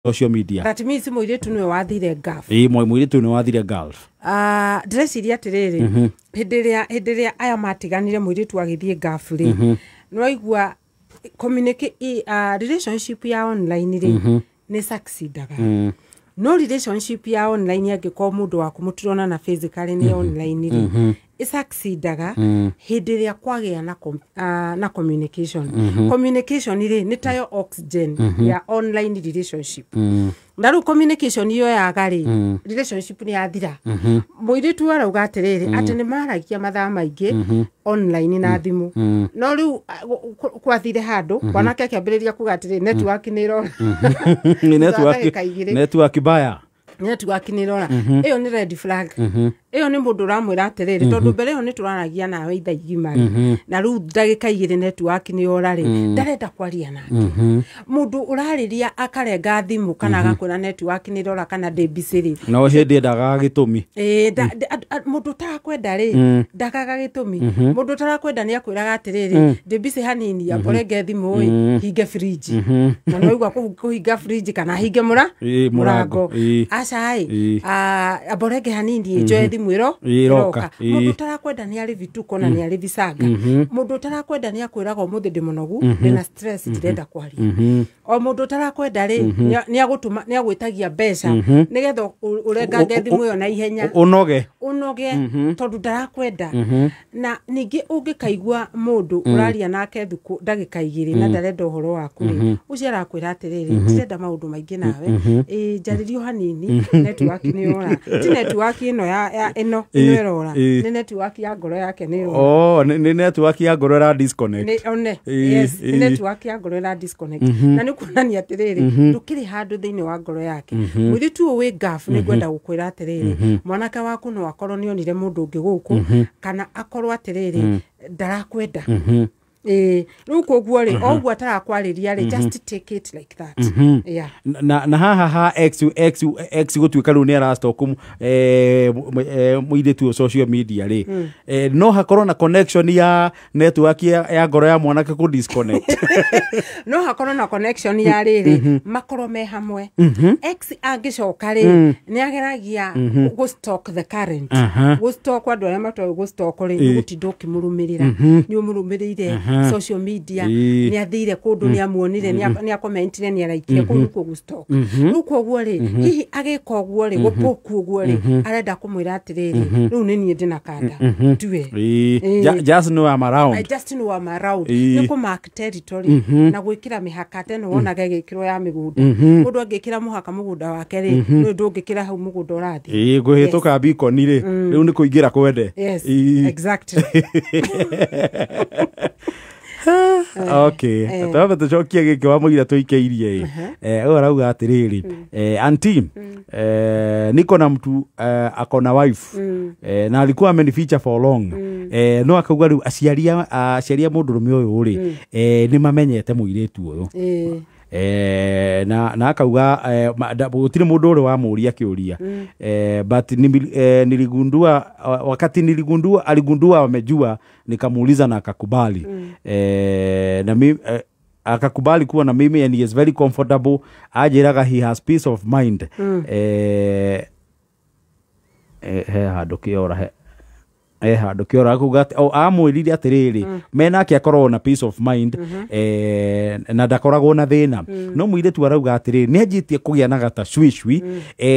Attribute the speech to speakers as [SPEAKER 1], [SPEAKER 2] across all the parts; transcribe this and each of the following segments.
[SPEAKER 1] social media.
[SPEAKER 2] That means muiritu niwe wathire golf.
[SPEAKER 1] Muiritu niwe wathire golf.
[SPEAKER 2] Ndreciria atiriri hindiria aya matiganire muiritu agithie golf ri. No igua communicate relationship ya online ri ni succeedaga. No relationship ya online angiko mundu waku mutirona na physically ni online ri. Succeedaga hindiria kwagia na communication. Communication ri ni tayo oxygen ya online relationship. Ndaru communication iyo ya gari relationship ni yathira. Muiritu arauga atiriri ati ni maragia mathaa maingi online na thimu. No riu kwathire handu kwanake akiambiriria kuga atiriri network ni irora.
[SPEAKER 1] Network baya.
[SPEAKER 2] Network ni irora. Iyo ni red flag. Iyo ni mundu ramwira atiriri tondu mbere yo ni turaragia nawe itha igimari. Na riu ndagika igiri network ni orari ndarenda kwaria nake. Mundu urariria akarenga thimu kana agakwira network ni irora kana ndebiciri.
[SPEAKER 1] No hindi ndaga gitumi.
[SPEAKER 2] Mundu tarakwenda ri ndagaga gitumi. Mundu tarakwenda ni akwiraga atiriri ndebici hanini aborenge thimu hinge fridge. Na no igwa kuhinga fridge kana hinge murango. Acai aborenge hanini njoe mwiro iroka mundu tarakwenda ni ari vituko na ni ari visanga mundu tarakwenda ni akwiraga umuthi ndi munogu ndina stress ndirenda kwaria o mundu tarakwenda ri ni agutuma ni agwitagia mbeca nigetha urenga thimu yo na ihenya
[SPEAKER 1] unoge
[SPEAKER 2] tondu tarakwenda na ningi ungikaigua mundu uraria nake thuku ndagika igiri na ndarenda uhoro waku ri ucio arakwira atiriri ndirenda maundu maingi nawe njaririo hanini network ni ora ti network ino ya eno nwerora ni network ya ngoro yake ni ora
[SPEAKER 1] ni network ya ngoro ra disconnect
[SPEAKER 2] yes network ya ngoro ra disconnect na ni kuonania atiriri ndukiri handu thiini wa ngoro yake muiritu we gaf ni gwenda gukwira atiriri mwanake waku no akorwo ni onire mundu ungi guku kana akorwo atiriri ndarakwenda riu koguo ri ogwo atarakwariria ri just take it like that. Yeah.
[SPEAKER 1] Na haha x gutwika riu ni arastock muiritu social media ri no hakorwo na connection ya network ya ngoro ya mwanake ku disconnect.
[SPEAKER 2] No hakorwo na connection ya riri makorwo me hamwe x angicoka ri ni ageragia go stalk the current go stalk andu aria matwa go stalk ri gutidoki murumirira ni umurumirire social media ni athire kundu ni amuonire ni akomentire ni araikia kundu ku stalk nuko guo ri hihi agiko guo ri gupoku guo ri arenda kumwira atiriri riu ni nie ndina kanda tuwe
[SPEAKER 1] just know I'm around.
[SPEAKER 2] I just know I'm around ni ku mark territory na gwikira mihaka no wona gagikiro ya migunda mundu angikira muhaka mugunda wake ri no ndungikira hau mugunda urathi
[SPEAKER 1] guhituka beacon ri riu ni kuingira kwende.
[SPEAKER 2] Yes exactly.
[SPEAKER 1] Okay atawa tucokia giki wa mugira tuikeirie arauga atiriri anti niko na mtu akona wife na alikuwa amenificha for long no akauga riu aciaria mundu rume uyu ri ni mamenyete muiretu uyu na akauga gutire mundu uri wa muria kiuria but niligundua wakati aligundua amejua nikamuuliza na akakubali na mimi akakubali kuwa na mimi and he is very comfortable ajiraga he has peace of mind handu kiora kuga amwirire atiriri menake akorwo na peace of mind na ndakoragwo na thina no muiritu arauga atiriri ni anjitie kugia na gata shwishwi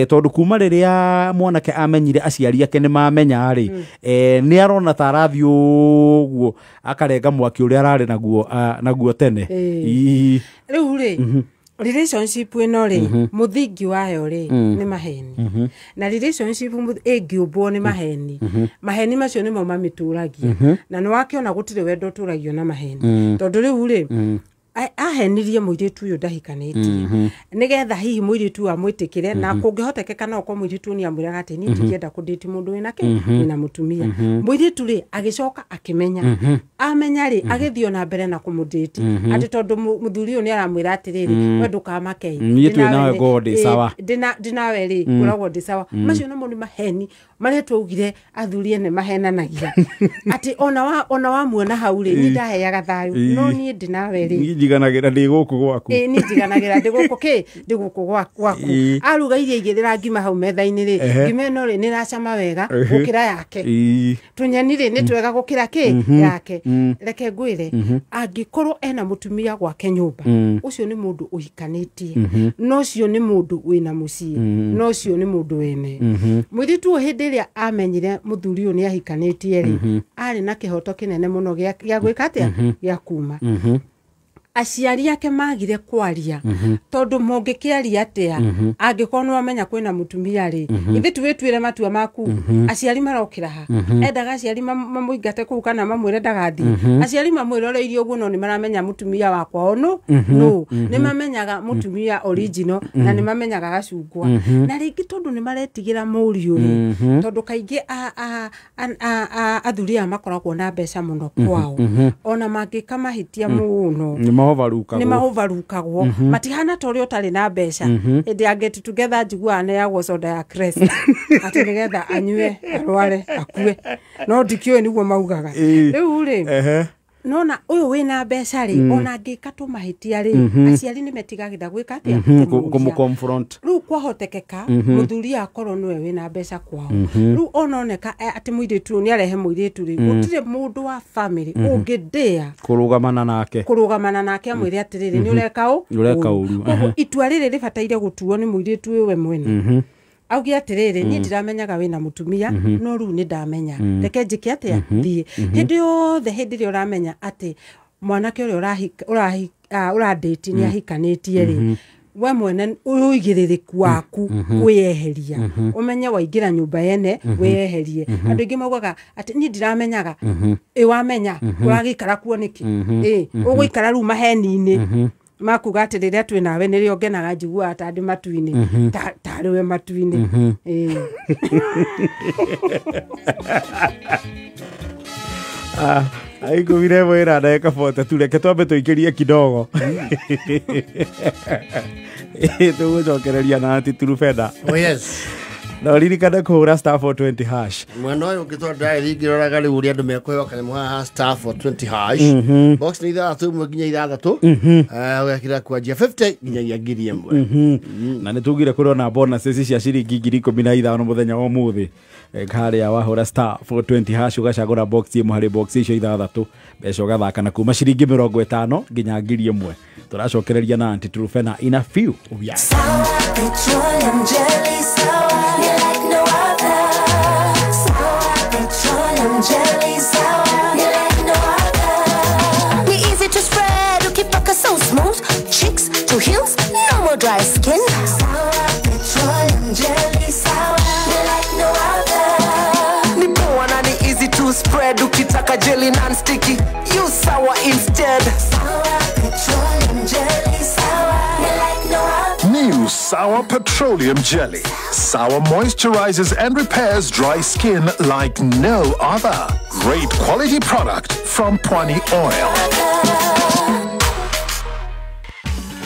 [SPEAKER 1] tondu kuma riria mwanake amenyire aciari ake ni mamenya ri ni arona tarathi uguo akarenga mwaki uria arari naguo tene
[SPEAKER 2] riu ri relationship ino ri muthingi wayo ri ni maheni na relationship ingiumbwo ni maheni maheni macio ni mo mamituragia na ni wakiona gutire wendo turagio na maheni tondu riu ri ahenirie muiritu uyu ndahikanitie nigetha hihi muiritu amwitikire na kungihotekeka no ko muiritu ni amwiraga ati ni ndienda kudate mundu winake na mutumia muiritu ri agicoka akimenya amenya ri agithio na mbere na kumudate ati tondu muthuri uyu ni aramwira ati riri we ndukamakei
[SPEAKER 1] nitu nawe gode sawa
[SPEAKER 2] dinawe ri uragwo ndi sawa macio no ni maheni maretwo ugire athurie ne mahenanagia ati ona wa muona hau ri ni ndaheaga thayu no ni ndinawe ri
[SPEAKER 1] njiganagira ndi guku gwaku
[SPEAKER 2] ni njiganagira ndi guku gwaku aruga irio igithira ngima hau metha-ini ri ngima ino ri ni racama wega gukira yake tunyeni ri ni twega gukira yake reke ngwire angikorwo ena mutumia gwake nyumba ucio ni mundu uhikanitie no ucio ni mundu wina mucii no ucio ni mundu wene mwiritu hindi ria amenyire muthuri uyu ni ahikanitie ri ari na kihoto kinene muno gya gwika atia gya kuma aciari ake magire kwaria tondu mungikiaria atia angikorwo no amenya kwina mutumia ri ithi tuwitwire matua maku aciari marokira ha endaga aciari mamuingate kuu kana mamwire ndagathi aciari mamwiroreirie uguo no ni maramenya mutumia wakwa ono no ni mamenyaga mutumia original na ni mamenyaga gacungwa na ringi tondu ni maretigira muriu ri tondu kaingi athuria makoragwo na mbeca muno kwao ona mangika mahitia muno ni mahovarukagwo matihana tori utari na mbeca indi a get together njigua neagwo soda ya Crest ati nigetha anyue arware akue no ndikio niguo maugaga riu ri nona uyu wina mbeca ri ona ngikatu mahitia ri aciari ni metigagira gwika atia
[SPEAKER 1] confront
[SPEAKER 2] riu kwahotekeka muthuri akorwo niwe wina mbeca kwao riu ononeka ati muiritu ni arehe muiritu ri gutire mundu wa family ungidia kurugamana nake amwire atiriri ni ureka uru itua riri ribataire gutuo ni muiritu we mwene augia atiriri ni ndiramenyaga wina mutumia no ru ni ndamenya reke njike atia thie hindi yothe hindi ri uramenya ati mwanake uri uradate ni ahikanitie ri we mwene uigiririku waku kweyeheria umenye waingira nyumba yene weyeherie andu ingi maugaga ati ni ndiramenyaga wamenya uragikara kuo niki uguikara ru maheni-ini makuga ati riria twi nawe ni rio ngenaga njigua atandi matu-ini tariwe matu-ini
[SPEAKER 1] aiko virevo era ndeka foto tureke twambe tuikirie kidogo tugucokereria na ati turufenda
[SPEAKER 3] yes
[SPEAKER 1] no ririkana kuhura star 420 hash
[SPEAKER 3] mwana uyu ngitwa diary ngiroraga riu uria andu mekwehoka ni mwa star 420 hash box ni ithatu imwe nginya ithatu ugakira kwanjia 50 nginya ngiri imwe
[SPEAKER 1] na nitugire kurona bonuses cia ciringi 15,000 muthenya wa muthi karia wahura star 420 hash ugacagura box imwe hari box icio ithatu mbeca ugathaka na kuma ciringi 50 nginya ngiri imwe turacokereria na anti Trufena in a few
[SPEAKER 4] jelly sour, you like no other. You're easy to spread, you keep back so smooth. Cheeks to heels, no more dry skin. Sour petroleum jelly sour, you like no other.
[SPEAKER 5] Ni poa na ni easy to spread, ukitaka jelly non-sticky, use sour instead.
[SPEAKER 4] Sour petroleum jelly sour, you like no other.
[SPEAKER 6] New Sour Petroleum Jelly. Sour moisturizes and repairs dry skin like no other. Great quality product from Pwani Oil.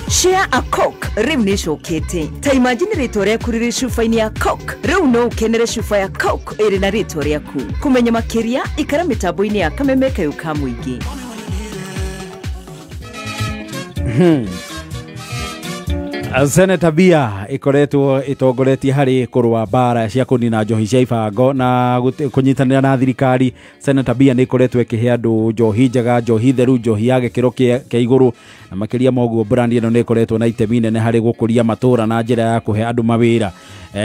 [SPEAKER 7] Share a Coke. Riu ni shokete. Ta imagine rito ryaku riri cuba-ini ya Coke. Riu no ukenere cuba ya Coke iri na rito ryaku. Kumenya makiria ikara mitambo-ini ya Kameme kayu ka muingi.
[SPEAKER 1] Senator Bia ikoretwo itongoretie hari kurwa bara cia kunina njohi cia ibango na kunyitanira na thirikari. Senator Bia ni ikoretwo ikihe andu njohi njega, njohi theru, njohi ya gikiro kia iguru na makiria moguo brand ino ni ikoretwo na itemi nene hari gukuria matura na njira ya kuhe andu mawira.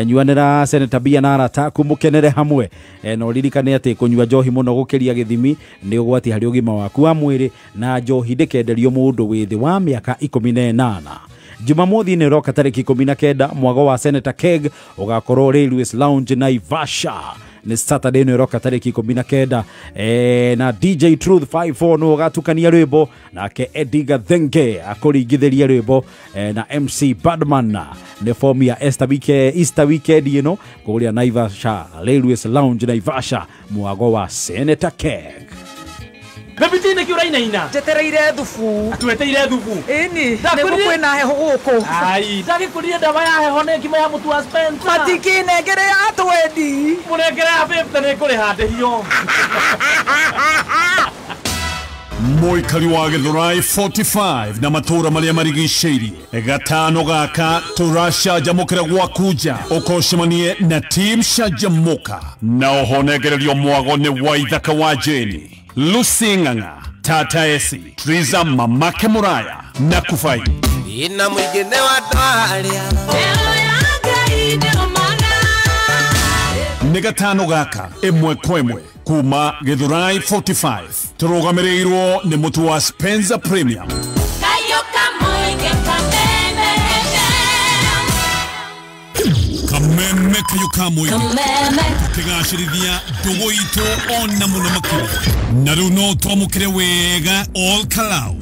[SPEAKER 1] Nyuanira Senator Bia na arata kumukenere hamwe no ririkane ati kunyua njohi muno gukiria githimi ni ugwati hari ugima waku wa mwiri na njohi ndikenderio mundu withi wa miaka 18. Jumamothi ni roka tariki 19 mwago wa Senator Keg ugakorwo Railways Lounge Naivasha. Ni Saturday ni roka tariki 19 na DJ Truth 54 no gatukania rwimbo nake Ediga Thenge akoringitheria rwimbo na MC Badman ni form ya Easter weekend you kuria Naivasha Railways Lounge Naivasha mwago wa Senator Keg.
[SPEAKER 8] Bebitine kiuraina ina.
[SPEAKER 5] Jetereire thufu.
[SPEAKER 8] Atueteire thufu.
[SPEAKER 5] Ini. Niguo kwina heho guku.
[SPEAKER 8] Ai, ndagikuria ndawa ya heho ne ngima ya mutu wa Spencer.
[SPEAKER 5] Matikine-ngere ya twendi.
[SPEAKER 8] Murekere ya 50 ne kuri hande hiyo.
[SPEAKER 9] Moikari wa Githurai 45 na matura maria marigiceirie gatano gaka turacajamukira gwakuja ukoshemanie na team Shajamuka na uhonegererio mwago ni Waithaka wa Jeni, Lucy Ng'ang'a, Tata Esi, Triza Mamake Muraya na Kufai
[SPEAKER 5] ina mwingine wa dwaria
[SPEAKER 9] ni gatano gaka imwe kwemwe kuma Githurai 45 turugamirirwo ni mutu wa Spencer Premium kameme kayuka moige kigashirithia ndugu itu ona muno makuru na riu no twamukire wega all kalau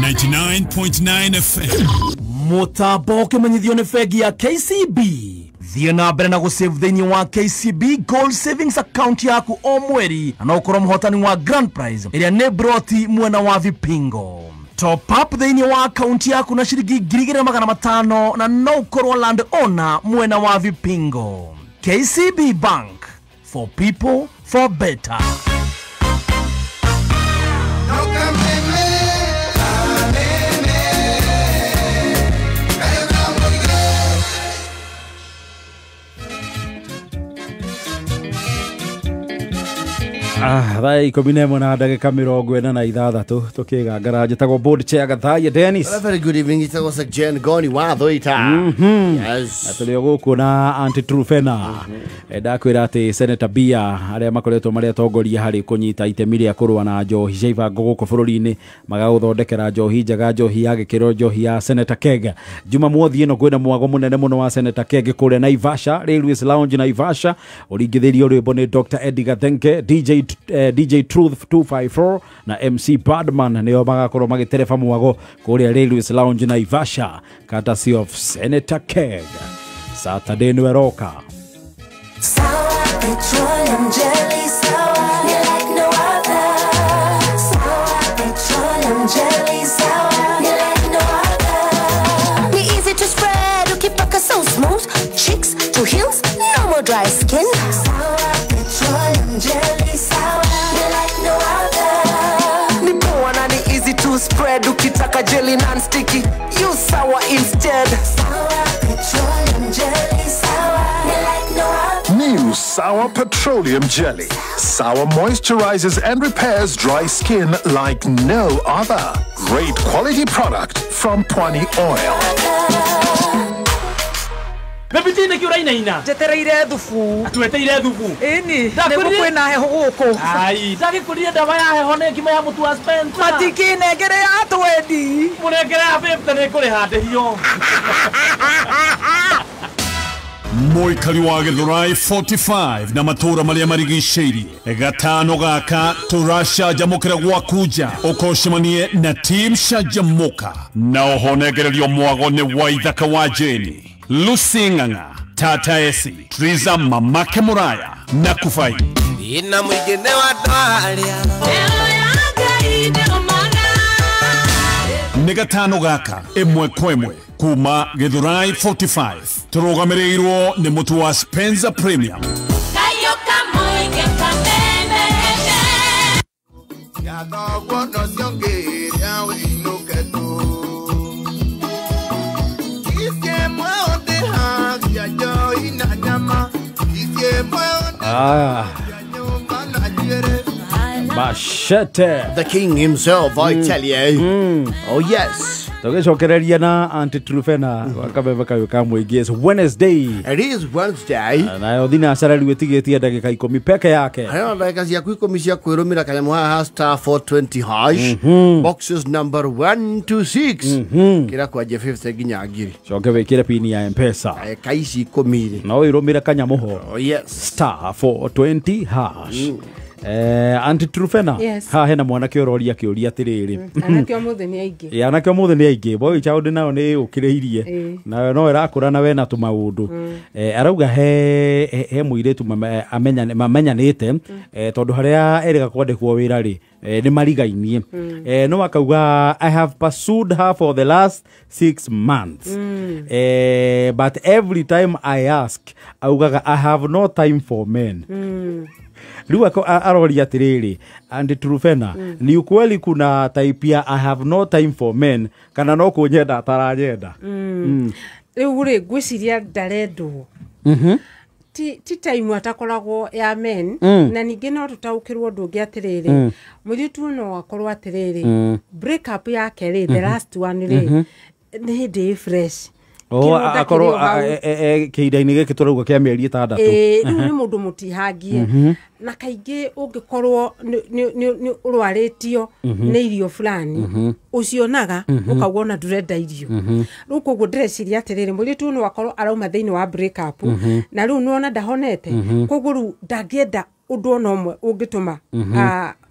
[SPEAKER 9] 99.9 FM
[SPEAKER 8] mutambo ukimenyithio ni bengi ya KCB. Thie na mbere na gusave thini wa KCB Gold Savings Account yaku o mweri na ukorwo muhotani wa Grand Prize iria ni broti mwena wa Vipingo. Top up thini wa account yaku na shiringi 2,500 na no ukorwo land owner mwena wa Vipingo. KCB Bank, for people, for better.
[SPEAKER 1] Thaa 11 na ndagika 46 tukigangara njitagwo board chair Gathai Dennis.
[SPEAKER 3] Very good evening, itagwo Jen Goni wa Thoita. Yes.
[SPEAKER 1] Atulio guku na anti Trufena. Ndakwira ati Senator Bia aria makoretwo mari atongoria hari kunyita itemi ria kurwa na njohi cia ibango guku bururi-ini magaguthondekera njohi njaga, njohi ya gikiro, njohi ya Senator Keg. Juma mwothi ino kwina mwago munene muno wa Senator Keg kure Naivasha, Railways Lounge Naivasha. Uringithirio rwimbo ni Dr. Eddie Gathenke, DJ Truth 254 na MC Badman nio magakorwo magitereba mwago kuria Railways Lounge Naivasha, courtesy of Senator Keg. Saturday ni weroka.
[SPEAKER 4] Sour petroleum jelly, sour, you like no other. Sour petroleum jelly, sour, you like no other. Be easy to spread, you keep back so smooth. Cheeks to heels, no more dry skin. Sour petroleum jelly, sour, you like no other.
[SPEAKER 5] ni poa na ni easy to spread ukitaka jelly non-sticky use sour instead.
[SPEAKER 4] Sour petroleum jelly, sour, you like no other.
[SPEAKER 6] New Sour Petroleum Jelly. Sour moisturizes and repairs dry skin like no other. Great quality product from Pwani Oil.
[SPEAKER 8] Bebitine ki uraina
[SPEAKER 7] jetereire thubu
[SPEAKER 8] tueteire thubu
[SPEAKER 7] ini niguo kwina heho guku
[SPEAKER 8] ai ndagikurire ndawa ya heho ne ngima ya mutu wa Spencer
[SPEAKER 7] matikinengere ya twendi
[SPEAKER 8] munengere ya 50 ni kuri handirio
[SPEAKER 9] Moikari wa Githurai 45 na matura maria marigiceirie gatano gaka turacajamukira gwakuja ukoshemanie na team Shajamuka na uhonegererio mwago ni Waithaka wa Jeni, Lucy Ng'ang'a, Tata Esi, Triza Mamake Muraya na Kufai
[SPEAKER 5] ina mwingine wa dwaria
[SPEAKER 9] ni gatano gaka imwe kwemwe kuma Githurai 45 turugamirirwo ni mutu wa Spencer Premium
[SPEAKER 1] Machete.
[SPEAKER 3] The king himself, I tell you. Oh yes.
[SPEAKER 1] Tugicokereria na anti Trufena wakabeba kayuka mwingi. It's Wednesday.
[SPEAKER 3] It is Wednesday.
[SPEAKER 1] Na thina acara riu itigetie ndagika 10 peke yake.
[SPEAKER 3] Hayo ndagika cia 10 cia kwirumira kanyamu haha star 420 hash. Boxes number 1 to 6. Kira kwa J50 ginya ngiri.
[SPEAKER 1] Coke wikire pini ya M-Pesa.
[SPEAKER 3] Kaici 10.
[SPEAKER 1] No irumira kanyamu ho.
[SPEAKER 3] Oh yes.
[SPEAKER 1] Star 420 hash. Anti Trufena.
[SPEAKER 2] Yes.
[SPEAKER 1] Ha hena mwanake uroria kiuria atiriri.
[SPEAKER 2] Anake omuthe ni aingi.
[SPEAKER 1] Ya anake omuthe ni aingi. Boy child nao ni ukireirie. Na no irakura na we na tumaundu. Arauga he muiretu amenyanite tondu haria erega kwandikwo wira ri ni marigainie. No akauga I have pursued her for the last 6 months. But every time I ask, augaga I have no time for men. Riu aroria atiriri and Trufena ni ukweli kuna type ya I have no time for men kana no kunyenda ataranyenda
[SPEAKER 2] riu ri gwiciria ndarendwo ti time atakoragwo ya men na ningi no tutaukirwo ndungi atiriri muritu no akorwo atiriri break up yake ri the last one ri ni hindi fresh
[SPEAKER 1] akorwo kihinda-inĩ gĩkĩ tũrauga kĩa mĩeri 6
[SPEAKER 2] rĩu nĩ mũndũ mũtihangie na kaingĩ ũngĩkorwo nĩ ũrwarĩtio nĩ irio fulani ũcionaga ũkauga ona ndũrenda irio rĩu koguo ndĩreciria atĩrĩrĩ mũirĩtu no akorwo arauma thĩinĩ wa break up na rĩu nĩwona ndahonete koguo rĩu ndangĩenda ũndũ ona ũmwe ũngĩtũma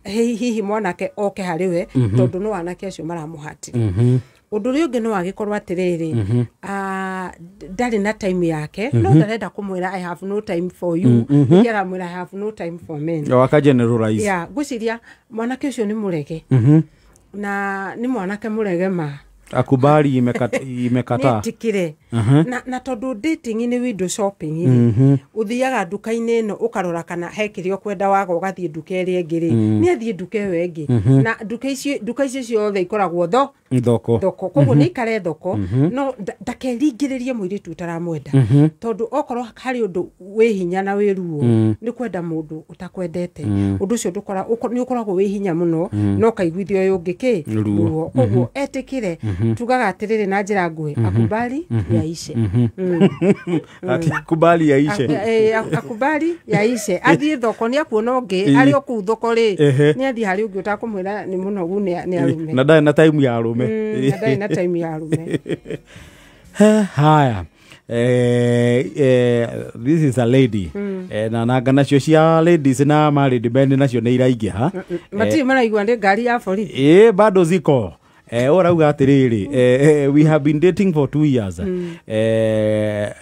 [SPEAKER 2] hihi mwanake oke harĩ we tondũ no anake acio maramũhatire undu ri ungi no agikorwo atiriri ndari na time yake no ndarenda kumwira I have no time for you ngira mwira I have no time for men
[SPEAKER 1] yo aka generalize
[SPEAKER 2] gwiciria mwanake ucio ni murege na ni mwanake murege ma
[SPEAKER 1] akubali imekata
[SPEAKER 2] nitikire na tondu dating ni window shopping uthiaga nduka-ini ino ukarora kana hekirio kwenda waga ugathie nduka iri ngiri ni athie nduka iyo ingi na nduka icio ciothe ikoragwo thoko koguo ni ikare thoko no ndakeringiririe muiritu utaramwenda tondu okorwo hari undu wi hinya na wi ruo ni kwenda mundu utakwendete undu ucio ndukora ni ukoragwo wi hinya muno no kaiguithio uyu ungi ruo koguo etikire tugaga atiriri na njira nguhi akubali yaishe
[SPEAKER 1] ati akubali yaishe
[SPEAKER 2] akubali yaishe athie thoko ni akuona ungi ari oku thoko ri ni athie hari ungi utakumwira ni munogu ni arume
[SPEAKER 1] na ndai na time ya arume
[SPEAKER 2] na ndai na time ya arume
[SPEAKER 1] haya this is a lady na nanga nacio cia ladies na married men nacio ni iraingĩha
[SPEAKER 2] mati maraigua ndi ngari ya borithi
[SPEAKER 1] bado ziko orauga atiriri we have been dating for 2 years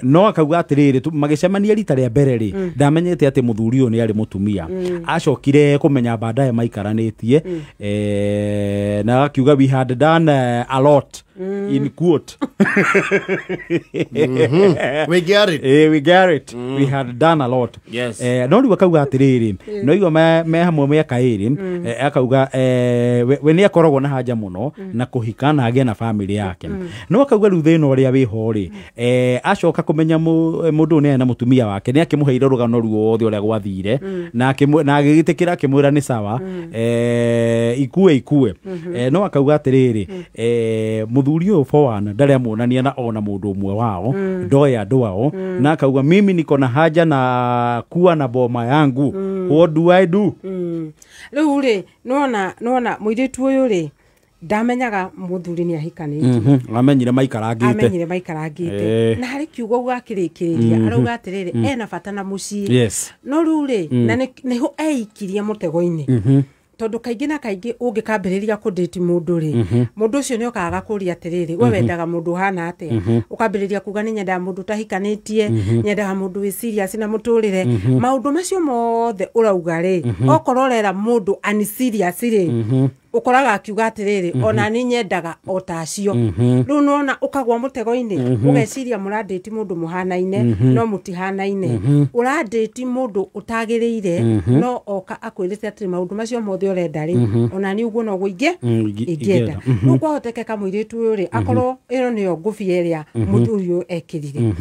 [SPEAKER 1] no akauga atiriri magicemania rita rĩa mbere ri ndamenyete ati muthuri uyu ni ari mutumia acokire kumenya baadaye maikaranetie na akiuga we had done a lot in quote
[SPEAKER 3] we get it
[SPEAKER 1] we get it we had done a lot
[SPEAKER 3] yes
[SPEAKER 1] no riu akauga atiriri no igwa me hamwe miaka iri akauga we ni akoragwo na haja muno na kuhika na agia na family yake no akauga riu thina uria wiho ri acoka kumenya mundu ni na mutumia wake ni akimuheire rugano ruothe uria gwathire na agigitikira akimwira ni sawa ikue no akauga atiriri muthuri uyu fowana ndari amuonania na ona mundu umwe wao ndoya andu ao na akauga mimi niko na haja na kuwa na boma yangu what do I do
[SPEAKER 2] riu ri nona muiritu uyu ri ndamenyaga muthuri ni ahikanite
[SPEAKER 1] amenyire maikarangite
[SPEAKER 2] na hari kiugo gwakirikiria arauga atiriri ena bata na mucii no riu ri na niho eikirie mutego-ini tondu kaingi na kaingi ungikambiriria kudate mundu ri mundu ucio ni okaga kuria atiriri we wendaga mundu hana atia ukambiriria kuga ni nyenda mundu tahikanitie nyenda mundu wi serious na muturire maundu macio mothe urauga ri okororera mundu ani serious ri ukoraga akiuga atiriri ona ni nyendaga otacio riu nona ukagwa mutego-ini ugeciria muradate mundu muhanaine no mutihanaine uradate mundu utagiriire no oka akwirite atiri maundu macio mothe urenda ri ona ni uguo no guinge ingienda uko hotekeka muiritu uyu ri akorwo ino niyo ngubi eria muthuri uyu ekirire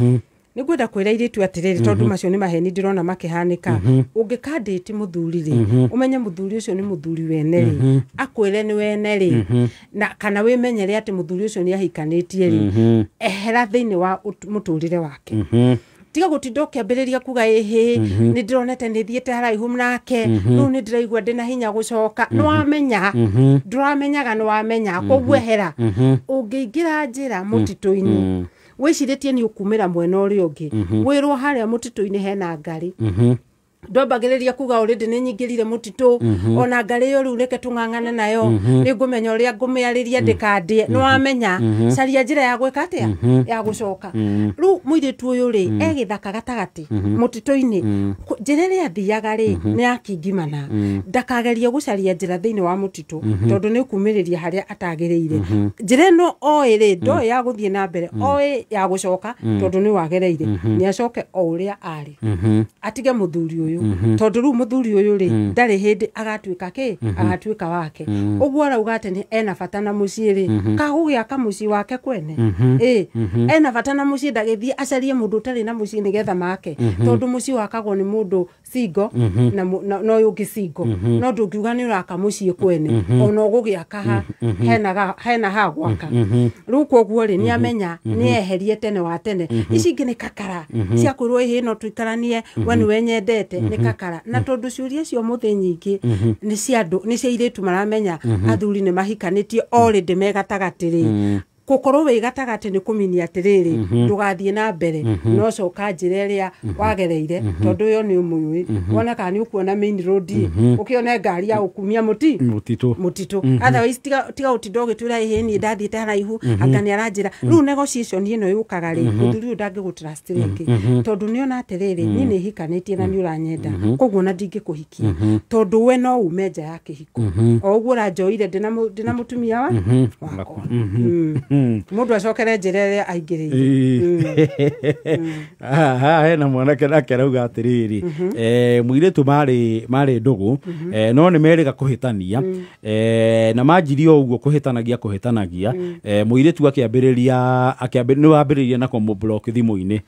[SPEAKER 2] nigwenda kwira iritu atiriri tondu macio ni maheni ndirona makihanika ungikadate muthuri ri umenye muthuri ucio ni muthuri wene ri akwire ni wene ri na kana wimenyere ati muthuri ucio ni ahikanitie ri ehera thiini wa muturire wake tiga gutinda ukiambiriria kuga ni ndironete ni thiete haraihu nake riu ni ndiraigua ndina hinya gucoka nwamenya nduramenyaga nwamenya koguo ehera ungiingira njira mutito-ini wiciritie ni ukumira mwena uria ungi wirwo haria mutito-ini hena ngari ndwambagiriria kuga already ni nyingirire mutitu ona ngari yo riu reke tung'ang'ane nayo ni ngumenya uria ngumiariria ndikandie nwamenya caria njira ya gwika atia ya gucoka riu muiritu uyu ri egithaka gatagati mutito-ini njira iria athiaga ri ni akingimana ndakagerie gucaria njira thiini wa mutitu tondu ni kumiriria haria atagiriire njira no oiri ndo ya guthie na mbere oi ya gucoka tondu ni wagereire ni acoke o uria ari atige muthuri uyu uyu tondu ru muthuri uyu ri ndari hindi agatuika ki agatuika wake uguo arauga ati ni ena bata na mucii ri kagugia ka mucii wake kwene ena bata na mucii ndagithie acarie mundu tari na mucii nigetha make tondu mucii wakagwo ni mundu singo na uyu ngi singo no ndungiuga ni uraka mucii kwene ona ugugia kaha hena ha gwaka riu koguo ri ni amenya ni eherie tene wa tene ici ingi ni kakara cia kwirwo hi no tuikaranie we ni wenyendete ni kakara na tondu ciuria cio muthi nyingi ni cia andu ni cia iritu maramenya athuri ni mahikanitie already megatagati gukorwo wi gatagati ni kuminia atiriri ndugathie na mbere no coka njira iria wagereire tondu yo ni umuyui wona kana ni ukuona main road ukiona ngari ya ukumia mutitu otherwise tiga utindo gitwira iheni ndathiete haraihu angani aranjira riu negotiation ino yukaga ri muthuri ndangi gutrust ringi tondu ni ona atiriri ni ni hikanitie na ni uranyenda koguo na ndingikuhikia tondu we no ume nja ya kihiko o uguo ranjoire ndina mutumia wako mundu acokere njira iria aingiriire
[SPEAKER 1] hena mwanake nake arauga atiriri muiretu mari ndugu no ni meriga kuhitania na manjirio uguo kuhitanagia muiretu akiambiriria ni wambiririe na komo block thimu-ini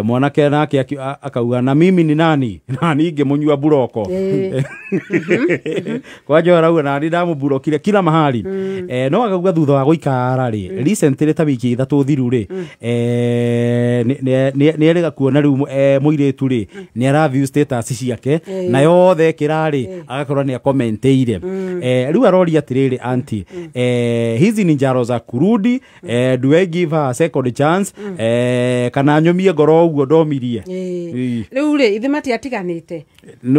[SPEAKER 1] mwanake nake akauga na mimi ni nani ingemunyua buroko kwaje arauga nani ndamubulokire kila mahali no akauga thutha wa guikara ri recently ta wiki 3 thiru ri ni erega kuona riu muiretu ri ni ara view status ciake na yothe kirari agakorwa ni commenteire riu aroria atiriri anti hizi ni njaro za kurudi do I give her a second chance kana nyomie ngoro uguo ndomirie
[SPEAKER 2] riu ri ithimati atiganite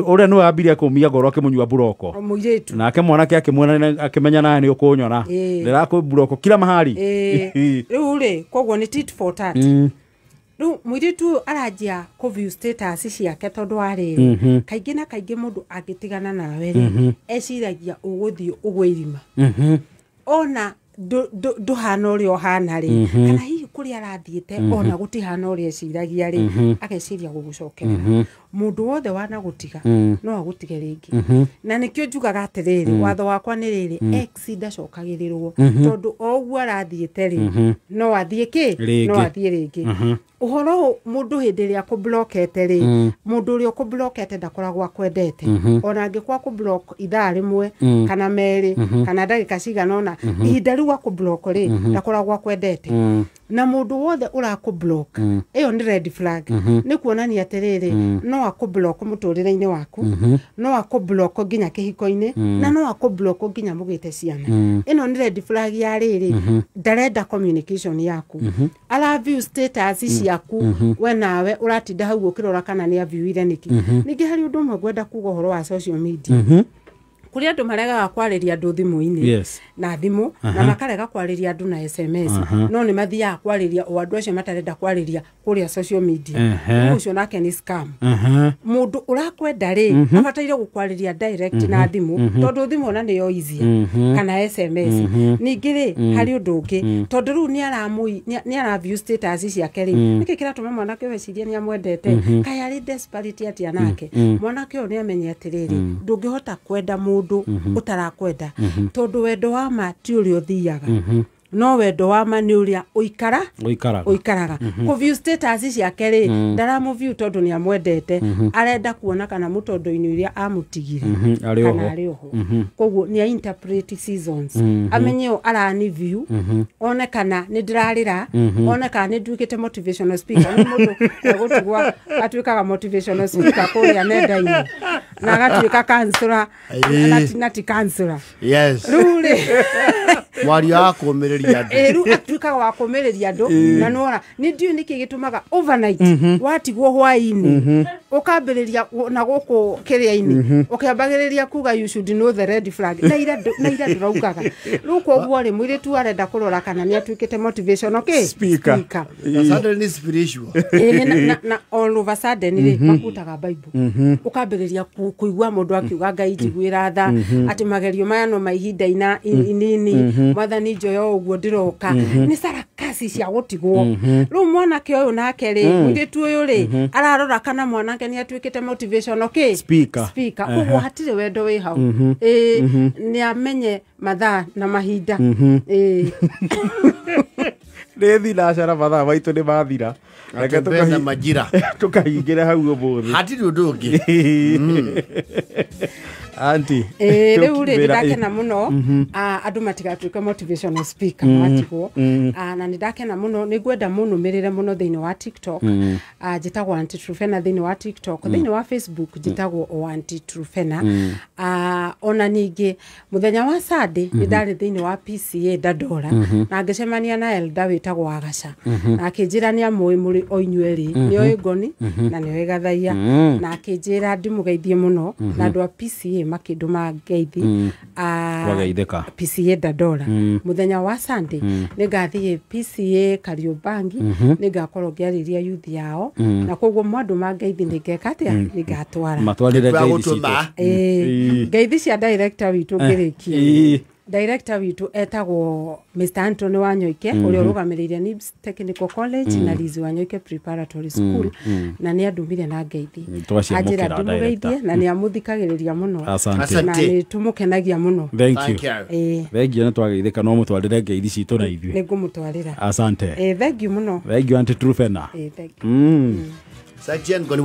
[SPEAKER 1] uria no ambiria kumia ngoro akimunyua buroko
[SPEAKER 2] muiretu
[SPEAKER 1] nake mwanake akimwona akimenya naye ni ukunyona ndiraku buroko kila mahali
[SPEAKER 2] riu ri koguo ni tit for tat riu muiretu arajia ku view status ciake tondu ariri kaingi na kaingi mundu agitigana nawe ri eciragia uguthii ugwirima ona duhana uria hana ri kana hihi kuria arathiete ona gutihana uria eciragia ri ageciria gugucokerera mundu wothe wana gutiga no agutige ringi na nikio njugaga atiriri watho wakwa ni riri ex ndacokagirirwo tondu oguo arathiete ri no athie ki no athie ringi uhoro mundu hindiria ku blockete ri mundu uria ku blockete ndakoragwa kwendete ona angikwa ku block ithaa rimwe kana meri kana ndagika cigana ona ihinda riu ku block ri ndakoragwa kwendete na mundu wothe ura ku block iyo ni red flag ni kuonania atiriri no aku block muturire-ini waku no aku block nginya kihiko-ini na no aku block nginya mugite ciana ino ni red flag ya riri ndarenda communication yaku ala view status ciaku we nawe uratinda hau ukirora kana ni aviewire niki ningi hari undu umwe gwenda kuga uhoro wa social media kuri andu maregaga kwariria andu thimu-ini na thimu na makarega kwariria andu na SMS no ni mathiaga kwariria o andu acio matarenda kwariria kuria social media ucio nake ni scam mundu urakwenda ri abataire gukwariria direct na thimu tondu thimu ona ni yo easy kana SMS ningi ri hari undu ungi tondu ru ni ara view status ciake ri niki kiratuma mwanake weciria ni amwendete kaya ri desperate atia nake mwanake o ni amenye atiriri ndungihota kwenda mundu utarakwenda tondu wendo wa ma ti uri uthiaga no wendo wa ma ni uria uikaraga ku view status ciake ri ndaramu view tondu ni amwendete arenda kuona kana mutondo-ini uria amutigire kana ari oho koguo ni interpret seasons amenye arani view one kana ni ndirarira one kana ni nduikite motivational speaker ni mundu agutugwa atuikaga motivational speaker kuria nenda-ini na agatuika counselor nati counselor rule
[SPEAKER 3] waria wa kumireria andu
[SPEAKER 2] riu atuikaga wa kumireria andu na nora ni ndio niki gitumaga overnight watigwo hwaini ukambiriria na guku kiria-ini ukiambagiriria kuga you should know the red flag na ira nduraugaga riu koguo ri muiritu arenda kurora kana ni atuikite motivational speaker
[SPEAKER 3] suddenly spiritual
[SPEAKER 2] na all of a sudden ri makutaga bible ukambiriria kuigua mundu akiuga ngai njiguira tha ati magerio maya no maihinda inini mwathani njoyo uguo ndiroka ni sarakasi cia gutigwo riu mwanake uyu nake ri mwitu uyu ri ararora kana mwanake ni atuikite motivation
[SPEAKER 1] speaker
[SPEAKER 2] uguo hatire wendo wi hau ni amenye mathaa na mahinda
[SPEAKER 1] Nethi na cara mathaa maitu ni mathira
[SPEAKER 3] reke tukahina majira
[SPEAKER 1] tukahingire hau umuthi
[SPEAKER 3] hatiri undu ungi
[SPEAKER 1] anti
[SPEAKER 2] riu ri ndakena muno andu matigatuike motivational speaker matigwo na ndakena muno ni gwenda muno mirire muno thiini wa TikTok jitagwo Aunty Trufena thiini wa TikTok thiini wa Facebook jitagwo Aunty Trufena ona ningi muthenya wa Sunday ni ndari thiini wa PCA Dadora na ngicemania na Elda witagwo Agaca na akinjira ni amwe muri oinyweri ni oigoni na ni oigathaia na akinjira ndimugeithie muno na andu a PCA makinduma ngeithi
[SPEAKER 1] wageitheka
[SPEAKER 2] PCA Dadora muthenya wa Sunday nigathie PCA Kariobangi nigakorwo ngiariria youth yao na koguo mwandu mangeithi ningeka atia nigatwara
[SPEAKER 1] matwarire ngeithi citu
[SPEAKER 2] ngeithi cia director witu ngirikia director witu etagwo Mr. Anthony Wanyoike uri urugamiriria NIBS Technical College na Lizi Wanyoike Preparatory School na ni andumire na ngeithi ajira ndumugeithie na ni amuthikagiriria muno na ni tumukenagia muno
[SPEAKER 1] thank you na twageithika no mutwarire ngeithi citu na ithui
[SPEAKER 2] nigumutwarira
[SPEAKER 1] asante
[SPEAKER 2] thank you muno
[SPEAKER 1] thank you Aunty Trufena
[SPEAKER 2] thank you
[SPEAKER 3] Sajien goni